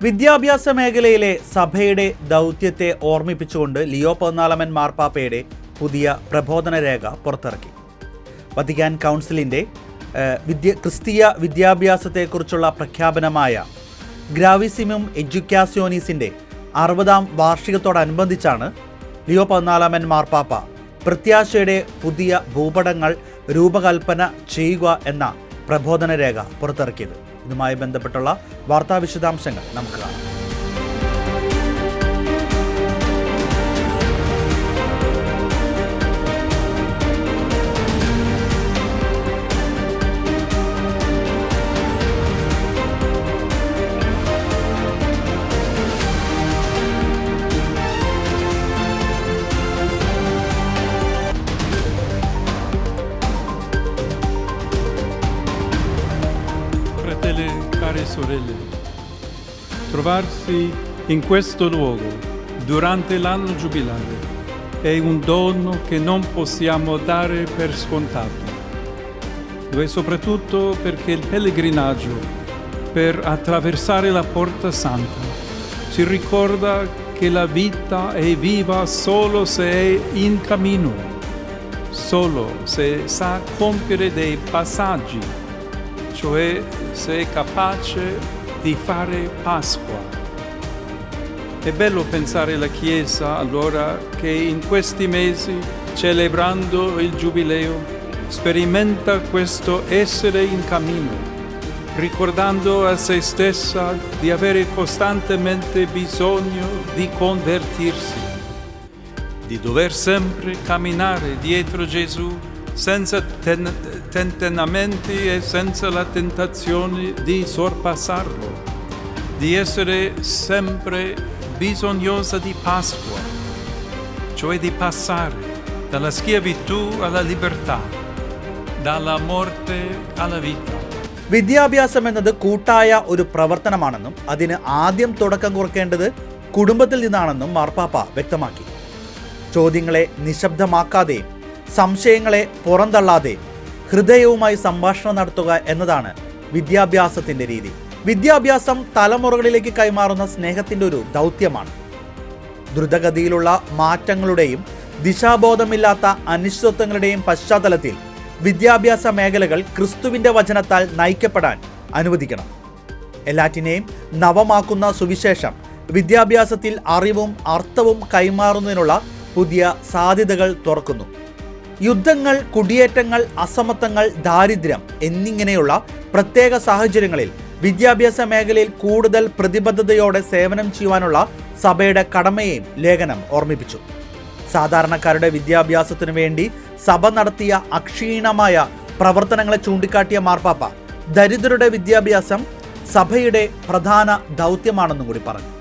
വിദ്യാഭ്യാസ മേഖലയിലെ സഭയുടെ ദൗത്യത്തെ ഓർമ്മിപ്പിച്ചുകൊണ്ട് ലിയോ 14 മാർപ്പാപ്പയുടെ പുതിയ പ്രബോധന രേഖ പുറത്തിറക്കി. വത്തിക്കാൻ കൗൺസിലിൻ്റെ ക്രിസ്തീയ വിദ്യാഭ്യാസത്തെക്കുറിച്ചുള്ള പ്രഖ്യാപനമായ ഗ്രാവിസിമും എഡ്യൂക്കാസ്യോനീസിൻ്റെ 60ാം വാർഷികത്തോടനുബന്ധിച്ചാണ് ലിയോ 14 മാർപ്പാപ്പ പ്രത്യാശയുടെ പുതിയ ഭൂപടങ്ങൾ രൂപകൽപ്പന ചെയ്യുക എന്ന പ്രബോധന രേഖ പുറത്തിറക്കിയത്. ഇതുമായി ബന്ധപ്പെട്ടുള്ള വാർത്താ വിശദാംശങ്ങൾ നമുക്ക് കാണാം. Fratelli, care sorelle, trovarsi in questo luogo durante l'anno giubilare è un dono che non possiamo dare per scontato. Lo è soprattutto perché il pellegrinaggio per attraversare la Porta Santa ci ricorda che la vita è viva solo se è in cammino, solo se sa compiere dei passaggi, cioè se è capace di fare Pasqua. È bello pensare alla Chiesa allora che in questi mesi, celebrando il Giubileo, sperimenta questo essere in cammino, ricordando a se stessa di avere costantemente bisogno di convertirsi, di dover sempre camminare dietro Gesù senza tentennamenti e senza la tentazione di sorpassarlo, di essere sempre bisognosa di Pasqua, cioè di passare dalla schiavitù alla libertà, dalla morte alla vita. വിദ്യാഭ്യാസം എന്നത് കൂട്ടായ ഒരു പ്രവർത്തനമാണെന്നും അതിന് ആദ്യം തുടക്കം കുറിക്കേണ്ടത് കുടുംബത്തിൽ നിന്നാണെന്നും മാർപ്പാപ്പ വ്യക്തമാക്കി. ചോദ്യങ്ങളെ നിശബ്ദമാക്കാതെയും സംശയങ്ങളെ പുറന്തള്ളാതെ ഹൃദയവുമായി സംഭാഷണം നടത്തുക എന്നതാണ് വിദ്യാഭ്യാസത്തിൻ്റെ രീതി. വിദ്യാഭ്യാസം തലമുറകളിലേക്ക് കൈമാറുന്ന സ്നേഹത്തിൻ്റെ ഒരു ദൗത്യമാണ്. ദ്രുതഗതിയിലുള്ള മാറ്റങ്ങളുടെയും ദിശാബോധമില്ലാത്ത അനിശ്ചിതത്വങ്ങളുടെയും പശ്ചാത്തലത്തിൽ വിദ്യാഭ്യാസ മേഖലകൾ ക്രിസ്തുവിൻ്റെ വചനത്താൽ നയിക്കപ്പെടാൻ അനുവദിക്കണം. എല്ലാറ്റിനെയും നവമാക്കുന്ന സുവിശേഷം വിദ്യാഭ്യാസത്തിൽ അറിവും അർത്ഥവും കൈമാറുന്നതിനുള്ള പുതിയ സാധ്യതകൾ തുറക്കുന്നു. യുദ്ധങ്ങൾ, കുടിയേറ്റങ്ങൾ, അസമത്വങ്ങൾ, ദാരിദ്ര്യം എന്നിങ്ങനെയുള്ള പ്രത്യേക സാഹചര്യങ്ങളിൽ വിദ്യാഭ്യാസ മേഖലയിൽ കൂടുതൽ പ്രതിബദ്ധതയോടെ സേവനം ചെയ്യുവാനുള്ള സഭയുടെ കടമയെയും ലേഖനം ഓർമ്മിപ്പിച്ചു. സാധാരണക്കാരുടെ വിദ്യാഭ്യാസത്തിനു വേണ്ടി സഭ നടത്തിയ അക്ഷീണമായ പ്രവർത്തനങ്ങളെ ചൂണ്ടിക്കാട്ടിയ മാർപ്പാപ്പ ദരിദ്രരുടെ വിദ്യാഭ്യാസം സഭയുടെ പ്രധാന ദൗത്യമാണെന്നും കൂടി പറഞ്ഞു.